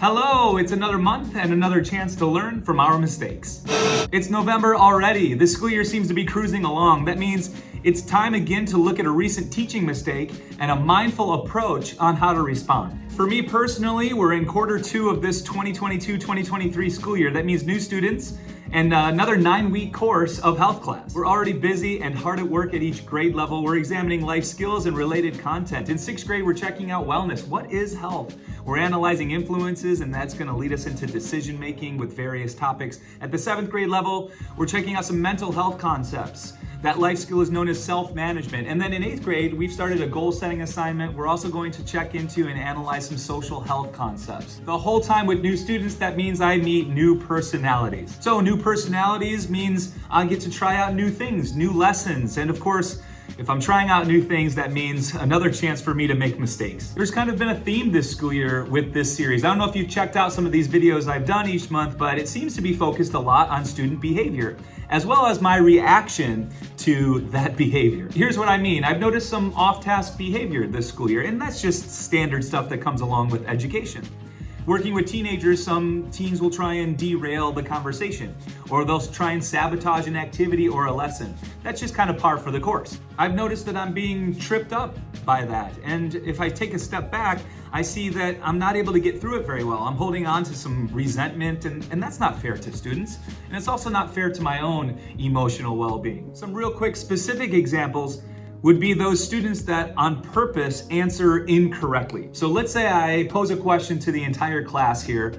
Hello, it's another month and another chance to learn from our mistakes. It's November already. The school year seems to be cruising along. That means it's time again to look at a recent teaching mistake and a mindful approach on how to respond. For me personally, we're in quarter 2 of this 2022-2023 school year. That means new students and another 9-week course of health class. We're already busy and hard at work at each grade level. We're examining life skills and related content. In 6th grade, we're checking out wellness. What is health? We're analyzing influences, and that's gonna lead us into decision making with various topics. At the 7th grade level, we're checking out some mental health concepts. That life skill is known as self-management. And then in 8th grade, we've started a goal-setting assignment. We're also going to check into and analyze some social health concepts. The whole time with new students, that means I meet new personalities. So new personalities means I get to try out new things, new lessons. And of course, if I'm trying out new things, that means another chance for me to make mistakes. There's kind of been a theme this school year with this series. I don't know if you've checked out some of these videos I've done each month, but it seems to be focused a lot on student behavior, as well as my reaction to that behavior. Here's what I mean. I've noticed some off-task behavior this school year, and that's just standard stuff that comes along with education. Working with teenagers, some teens will try and derail the conversation, or they'll try and sabotage an activity or a lesson. That's just kind of par for the course. I've noticed that I'm being tripped up by that, and if I take a step back, I see that I'm not able to get through it very well. I'm holding on to some resentment, and that's not fair to students, and it's also not fair to my own emotional well-being. Some real quick specific examples would be those students that on purpose answer incorrectly. So let's say I pose a question to the entire class here,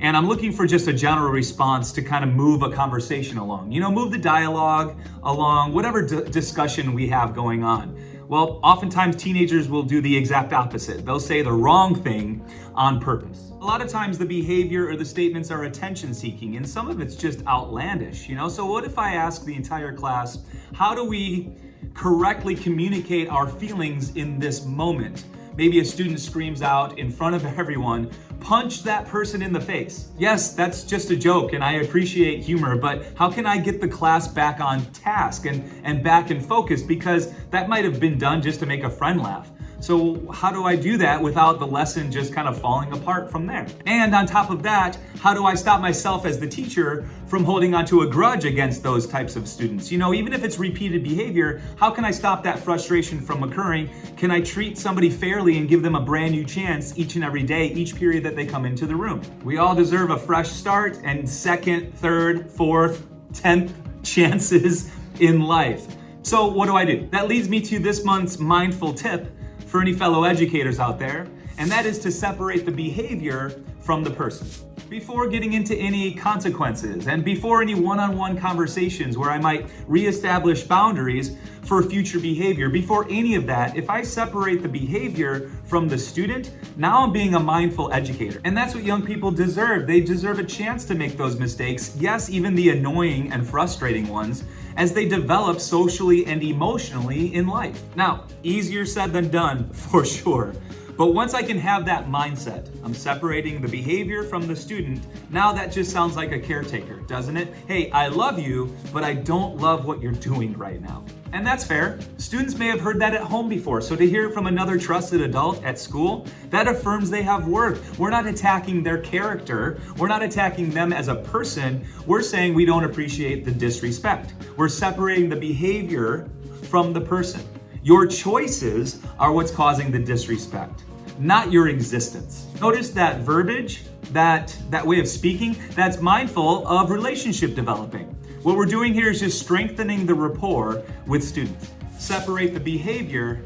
and I'm looking for just a general response to kind of move a conversation along. Move the dialogue along, whatever discussion we have going on. Well, oftentimes teenagers will do the exact opposite. They'll say the wrong thing on purpose. A lot of times the behavior or the statements are attention seeking, and some of it's just outlandish, So what if I ask the entire class, how do we correctly communicate our feelings in this moment? Maybe a student screams out in front of everyone, punch that person in the face. Yes, that's just a joke, and I appreciate humor, but how can I get the class back on task and back in focus? Because that might have been done just to make a friend laugh. So how do I do that without the lesson just kind of falling apart from there? And on top of that, how do I stop myself as the teacher from holding onto a grudge against those types of students? Even if it's repeated behavior, how can I stop that frustration from occurring? Can I treat somebody fairly and give them a brand new chance each and every day, each period that they come into the room? We all deserve a fresh start and second, third, fourth, 10th chances in life. So what do? That leads me to this month's mindful tip for any fellow educators out there, and that is to separate the behavior from the person. Before getting into any consequences and before any one-on-one conversations where I might reestablish boundaries for future behavior, before any of that, if I separate the behavior from the student, now I'm being a mindful educator. And that's what young people deserve. They deserve a chance to make those mistakes, yes, even the annoying and frustrating ones, as they develop socially and emotionally in life. Now, easier said than done, for sure. But once I can have that mindset, I'm separating the behavior from the student, now that just sounds like a caretaker, doesn't it? Hey, I love you, but I don't love what you're doing right now. And that's fair. Students may have heard that at home before, so to hear it from another trusted adult at school, that affirms they have worth. We're not attacking their character. We're not attacking them as a person. We're saying we don't appreciate the disrespect. We're separating the behavior from the person. Your choices are what's causing the disrespect, not your existence. Notice that verbiage, that way of speaking, that's mindful of relationship developing. What we're doing here is just strengthening the rapport with students. Separate the behavior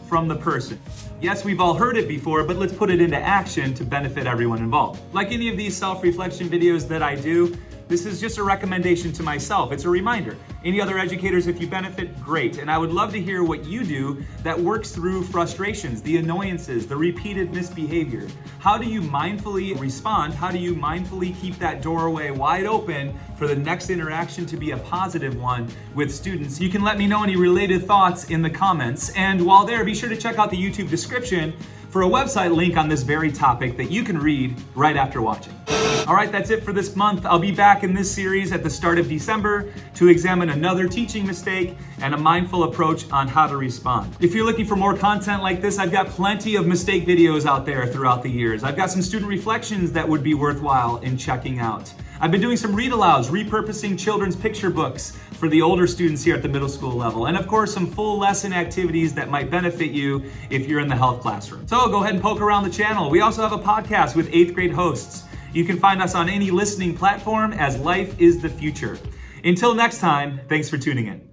from the person. Yes, we've all heard it before, but let's put it into action to benefit everyone involved. Like any of these self-reflection videos that I do, this is just a recommendation to myself. It's a reminder. Any other educators, if you benefit, great. And I would love to hear what you do that works through frustrations, the annoyances, the repeated misbehavior. How do you mindfully respond? How do you mindfully keep that doorway wide open for the next interaction to be a positive one with students? You can let me know any related thoughts in the comments. And while there, be sure to check out the YouTube description for a website link on this very topic that you can read right after watching. All right, that's it for this month. I'll be back in this series at the start of December to examine another teaching mistake and a mindful approach on how to respond. If you're looking for more content like this, I've got plenty of mistake videos out there throughout the years. I've got some student reflections that would be worthwhile in checking out. I've been doing some read-alouds, repurposing children's picture books for the older students here at the middle school level, and of course some full lesson activities that might benefit you if you're in the health classroom. So go ahead and poke around the channel. We also have a podcast with 8th grade hosts. You can find us on any listening platform as Life is the Future. Until next time, thanks for tuning in.